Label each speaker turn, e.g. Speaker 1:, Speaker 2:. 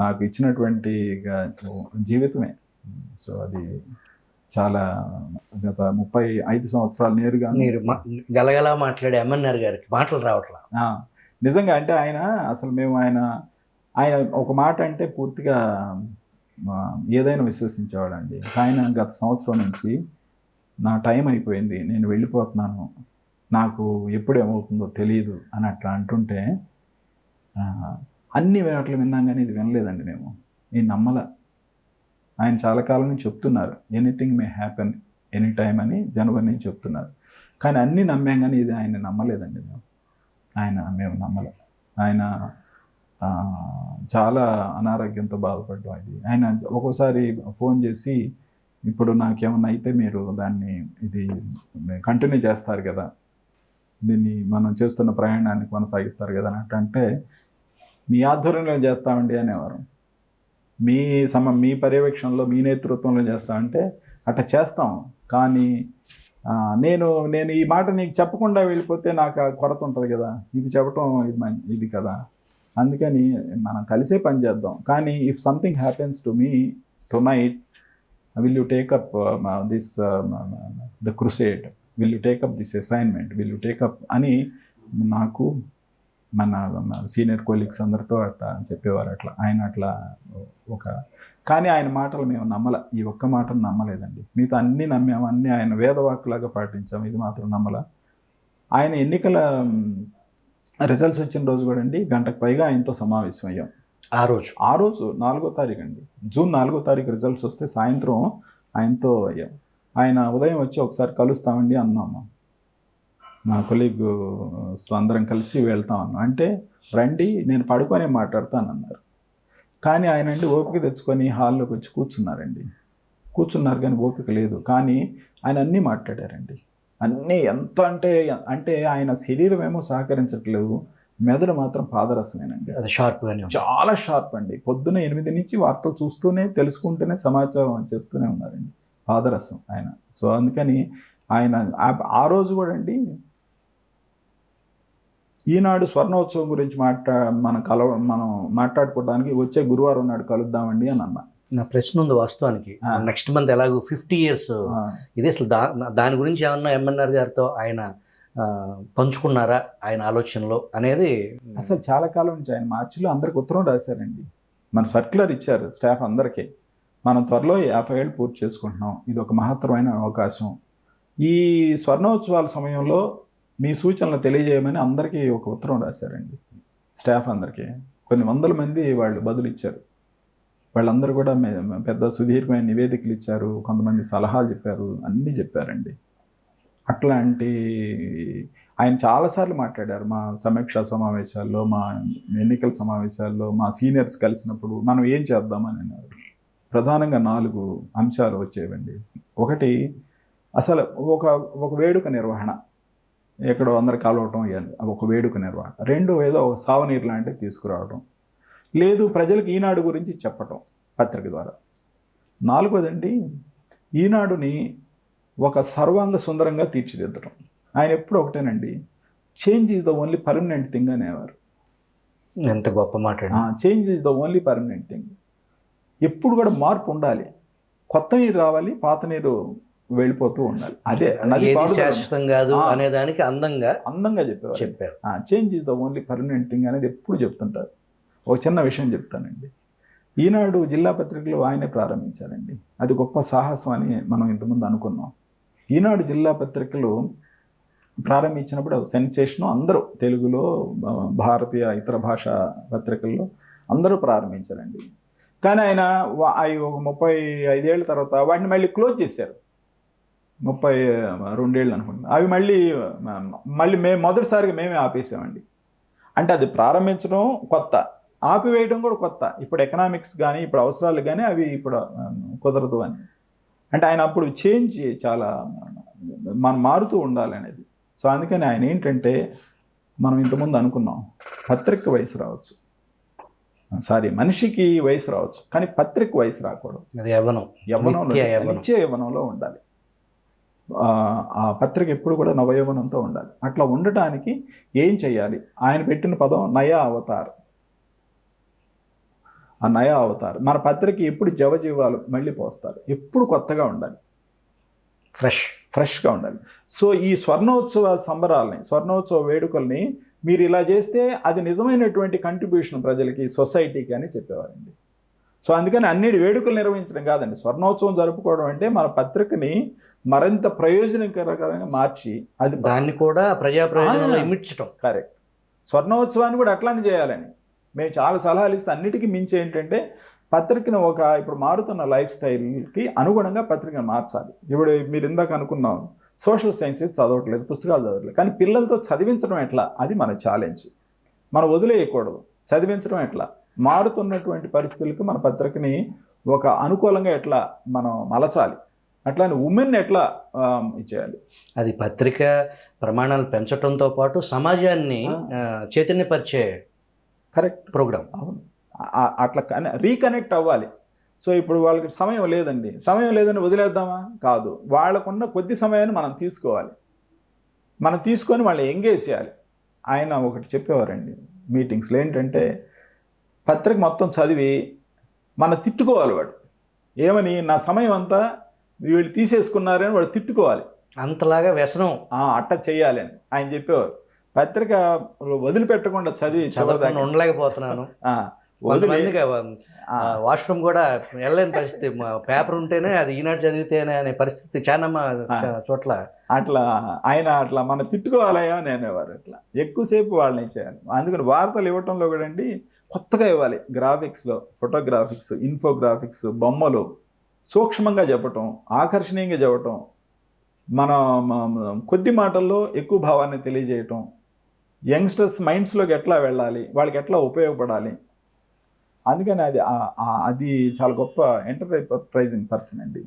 Speaker 1: నాకు ఇచ్చినటువంటి జీవితమే. సో అది చాలా గత 35 సంవత్సరాలు నేరుగా
Speaker 2: మీరు గలగలా మాట్లాడే ఎంఎన్ఆర్ గారికి మాటలు రావట్లా.
Speaker 1: నిజంగా అంటే ఆయన అసలు మేము ఆయన ఒక మాట అంటే పూర్తిగా ఏదైనా విశ్వసించేవాడండి. ఆయన గత సంవత్సరం నుంచి నా టైం అయిపోయింది, నేను వెళ్ళిపోతున్నాను, నాకు ఎప్పుడు ఏమవుతుందో తెలియదు అని అట్లా అంటుంటే అన్ని వాటిలు విన్నాం కానీ ఇది వినలేదండి. నేను నమ్మల. ఆయన చాలా కాలం నుంచి చెప్తున్నారు anything may happen any time అని జనవరి నుంచి చెప్తున్నారు. కానీ అన్నీ నమ్మాం కానీ ఇది ఆయన నమ్మలేదండి. మేము నమ్మలే. ఆయన చాలా అనారోగ్యంతో బాధపడ్డాం. అది ఆయన ఒక్కోసారి ఫోన్ చేసి ఇప్పుడు నాకేమన్నా అయితే మీరు దాన్ని ఇది కంటిన్యూ చేస్తారు కదా, దీన్ని మనం చేస్తున్న ప్రయాణాన్ని కొనసాగిస్తారు కదా అని అంటే మీ ఆధ్వర్యంలో చేస్తామండి అనేవారు. మీ పర్యవేక్షణలో మీ నేతృత్వంలో చేస్తామంటే అట్లా చేస్తాం. కానీ నేను ఈ మాట నీకు చెప్పకుండా వెళ్ళిపోతే నాకు ఆ కొరత ఉంటుంది కదా, నీకు చెప్పటం ఇది కదా, అందుకని మనం కలిసే పని చేద్దాం. కానీ if something happens to me tonight, will you take up this the crusade, will you take up this assignment, will you take up అని నాకు మన సీనియర్ కొలీగ్స్ అందరితో అట్లా చెప్పేవారు. ఆయన అట్లా కానీ ఆయన మాటలు మేము నమ్మల. ఈ ఒక్క మాటను నమ్మలేదండి. మిగతా అన్నీ నమ్మాము, అన్నీ ఆయన వేదవాక్కులాగా పాటించాము, ఇది మాత్రం నమ్మల. ఆయన ఎన్నికల రిజల్ట్స్ వచ్చిన రోజు కూడా అండి గంటకు పైగా ఆయనతో సమావేశం అయ్యాం. ఆ రోజు 4వ తారీఖు అండి, జూన్ 4వ తారీఖు రిజల్ట్స్ వస్తే సాయంత్రం ఆయనతో అయ్యాం. ఆయన ఉదయం వచ్చి ఒకసారి కలుస్తామండి అన్నాము. మా కొలీగ్ అందరం కలిసి వెళ్తాం అన్నాం. అంటే రండి, నేను పడుకొనే మాట్లాడతానన్నారు. కానీ ఆయన అండి ఓపిక తెచ్చుకొని హాల్లోకి వచ్చి కూర్చున్నారు కానీ ఓపిక లేదు. కానీ ఆయన అన్నీ మాట్లాడారండి. అన్నీ ఎంత అంటే ఆయన శరీరం ఏమో సహకరించట్లేదు, మెదడు మాత్రం పాదరసమేనండి.
Speaker 2: అది షార్ప్గానే,
Speaker 1: చాలా షార్ప్ అండి. పొద్దున్న 8 నుంచి వార్తలు చూస్తూనే తెలుసుకుంటూనే సమాచారం చేస్తూనే ఉన్నారండి, పాదరసం ఆయన. సో అందుకని ఆయన ఆ రోజు కూడా అండి ఈనాడు స్వర్ణోత్సవం గురించి మనం మాట్లాడుకోవడానికి వచ్చే గురువారం నాడు కలుద్దామండి అని అన్నా.
Speaker 2: నా ప్రశ్న ఉంది వాస్తవానికి. నెక్స్ట్ మంత్ ఎలాగో 50 years ఇది. అసలు దాని గురించి ఏమన్నా ఎంఎన్ఆర్ గారితో ఆయన పంచుకున్నారా ఆయన ఆలోచనలో అనేది?
Speaker 1: అసలు చాలా కాలం నుంచి ఆయన మార్చిలో అందరికి ఉత్తరం రాశారండి, మన సర్క్యులర్ ఇచ్చారు స్టాఫ్ అందరికీ. మనం త్వరలో 50 ఏళ్ళు పూర్తి చేసుకుంటున్నాం, ఇది ఒక మహత్తరమైన అవకాశం, ఈ స్వర్ణోత్సవాల సమయంలో మీ సూచనలు తెలియజేయమని అందరికీ ఒక ఉత్తరం రాశారండి. స్టాఫ్ అందరికీ కొన్ని వందల మంది వాళ్ళు బదులు ఇచ్చారు. వాళ్ళందరూ కూడా పెద్ద సుదీర్ఘమైన నివేదికలు ఇచ్చారు, కొంతమంది సలహాలు చెప్పారు, అన్నీ చెప్పారండి. అట్లాంటి ఆయన చాలాసార్లు మాట్లాడారు మా సమీక్షా సమావేశాల్లో, మా ఎన్నికల సమావేశాల్లో, మా సీనియర్స్ కలిసినప్పుడు మనం ఏం చేద్దామని అన్నారు. ప్రధానంగా 4 అంశాలు వచ్చేవండి. ఒకటి, అసలు ఒక వేడుక నిర్వహణ, ఎక్కడో అందరు కలవటం, ఒక వేడుక నిర్వహణ. 2, ఏదో ఒక సావనీరు లాంటివి తీసుకురావడం, లేదు ప్రజలకు ఈనాడు గురించి చెప్పటం పత్రిక ద్వారా. 4వదండి, ఈనాడుని ఒక సర్వాంగ సుందరంగా తీర్చిదిద్దడం. ఆయన ఎప్పుడు ఒకటేనండి, change is the only permanent thing అనేవారు.
Speaker 2: ఎంత గొప్ప మాట.
Speaker 1: Change is the only permanent thing. ఎప్పుడు కూడా మార్పు ఉండాలి, కొత్త నీరు రావాలి, పాత నీరు వెళ్ళిపోతూ ఉండాలి. అదే
Speaker 2: శాశ్వతం కాదు అనే దానికి అందంగా చెప్పారు.
Speaker 1: Change is the only permanent thing అనేది ఎప్పుడు చెప్తుంటారు. ఒక చిన్న విషయం చెప్తానండి. ఈనాడు జిల్లా పత్రికలు ఆయనే ప్రారంభించారండి. అది గొప్ప సాహసం అని మనం ఇంతకుముందు అనుకున్నాం. ఈనాడు జిల్లా పత్రికలు ప్రారంభించినప్పుడు సెన్సేషను, అందరూ తెలుగులో, భారతీయ ఇతర భాషా పత్రికల్లో అందరూ ప్రారంభించారండి. కానీ ఆయన అవి ఒక 35 ఏళ్ళ తర్వాత వాటిని మళ్ళీ క్లోజ్ చేశారు. 32 ఏళ్ళు అనుకుంటున్నాను. అవి మళ్ళీ మొదటిసారిగా మేమే ఆపేసామండి. అంటే అది ప్రారంభించడం కొత్త, ఆపివేయడం కూడా కొత్త. ఇప్పుడు ఎకనామిక్స్ కానీ, ఇప్పుడు అవసరాలు కానీ అవి ఇప్పుడు కుదరదు అని. అంటే ఆయన అప్పుడు చేంజ్ చాలా మనం మారుతూ ఉండాలి అనేది. సో అందుకని ఆయన ఏంటంటే, మనం ఇంతకుముందు అనుకున్నాం పత్రిక వయసు రావచ్చు, మనిషికి వయసు రావచ్చు, కానీ పత్రిక వయసు రాకూడదు. యవ్వనంలో ఉండాలి. ఆ పత్రిక ఎప్పుడు కూడా నవయవనంతో ఉండాలి. అట్లా ఉండటానికి ఏం చేయాలి? ఆయన పెట్టిన పదం నయా అవతార్. ఆ నయా అవతార్. మన పత్రిక ఎప్పుడు జవజీవాలు మళ్ళీ పోస్తారు, ఎప్పుడు కొత్తగా ఉండాలి, ఫ్రెష్గా ఉండాలి. సో ఈ స్వర్ణోత్సవ సంబరాలని, స్వర్ణోత్సవ వేడుకల్ని మీరు ఇలా చేస్తే అది నిజమైనటువంటి కంట్రిబ్యూషన్ ప్రజలకి, సొసైటీకి అని చెప్పేవారండి. సో అందుకని అన్నిటి వేడుకలు నిర్వహించడం కాదండి, స్వర్ణోత్సవం జరుపుకోవడం అంటే మన పత్రికని మరింత ప్రయోజనకరంగా మార్చి అది
Speaker 2: దాన్ని కూడా ప్రజా ప్రయోజనంలో ఇమిడ్చడం.
Speaker 1: కరెక్ట్. స్వర్ణోత్సవాన్ని కూడా అట్లానే చేయాలని మేము చాలా సలహాలు ఇస్తే అన్నిటికీ మించి ఏంటంటే పత్రికను ఇప్పుడు మారుతున్న లైఫ్ స్టైల్కి అనుగుణంగా పత్రికను మార్చాలి. ఇప్పుడు మీరు ఇందాక అనుకున్నాం సోషల్ సైన్సెస్ చదవట్లేదు, పుస్తకాలు చదవట్లేదు, కానీ పిల్లలతో చదివించడం ఎట్లా, అది మన ఛాలెంజ్. మనం వదిలేయకూడదు, చదివించడం ఎట్లా, మారుతున్నటువంటి పరిస్థితులకు మన పత్రికని ఒక అనుకూలంగా ఎట్లా మనం మలచాలి, అట్లానే ఉమెన్ ఎట్లా ఇచ్చేయాలి.
Speaker 2: అది పత్రిక ప్రమాణాలు పెంచడంతో పాటు సమాజాన్ని చైతన్యపరిచే
Speaker 1: కరెక్ట్
Speaker 2: ప్రోగ్రామ్.
Speaker 1: అవును, అట్లా రీకనెక్ట్ అవ్వాలి. సో ఇప్పుడు వాళ్ళకి సమయం లేదండి, సమయం లేదని వదిలేద్దామా? కాదు, వాళ్ళకున్న కొద్ది సమయాన్ని మనం తీసుకోవాలి, మనం తీసుకొని వాళ్ళని ఎంగేజ్ చేయాలి. ఆయన ఒకటి చెప్పేవారండి మీటింగ్స్లో, ఏంటంటే పత్రిక మొత్తం చదివి మనం తిట్టుకోవాలి. వాడు ఏమని, నా సమయం అంతా వీళ్ళు తీసేసుకున్నారని వాడు తిట్టుకోవాలి,
Speaker 2: అంతలాగా వ్యసనం
Speaker 1: అట్ట చేయాలి అని ఆయన చెప్పేవారు. పత్రిక వదిలిపెట్టకుండా చదవకుండా
Speaker 2: ఉండలేకపోతున్నాను. కొంతమందికి వాష్రూమ్ కూడా వెళ్ళలేని పరిస్థితి, పేపర్ ఉంటేనే అది ఈనాడు చదివితేనే అనే పరిస్థితి చాలా చోట్ల.
Speaker 1: అట్లా ఆయన అట్లా మనం తిట్టుకోవాలయా అని అనేవారు. అట్లా ఎక్కువసేపు వాళ్ళని చేయాలి. అందుకని వార్తలు ఇవ్వటంలో కూడా అండి కొత్తగా ఇవ్వాలి. గ్రాఫిక్స్లో, ఫోటోగ్రాఫిక్స్, ఇన్ఫోగ్రాఫిక్స్, బొమ్మలు సూక్ష్మంగా చెప్పటం, ఆకర్షణీయంగా చెప్పటం, మన కొద్ది మాటల్లో ఎక్కువ భావాన్ని తెలియజేయటం, యంగ్స్టర్స్ మైండ్స్లోకి ఎట్లా వెళ్ళాలి, వాళ్ళకి ఎట్లా ఉపయోగపడాలి. అందుకని అది చాలా గొప్ప ఎంటర్ప్రైజింగ్ పర్సన్ అండి.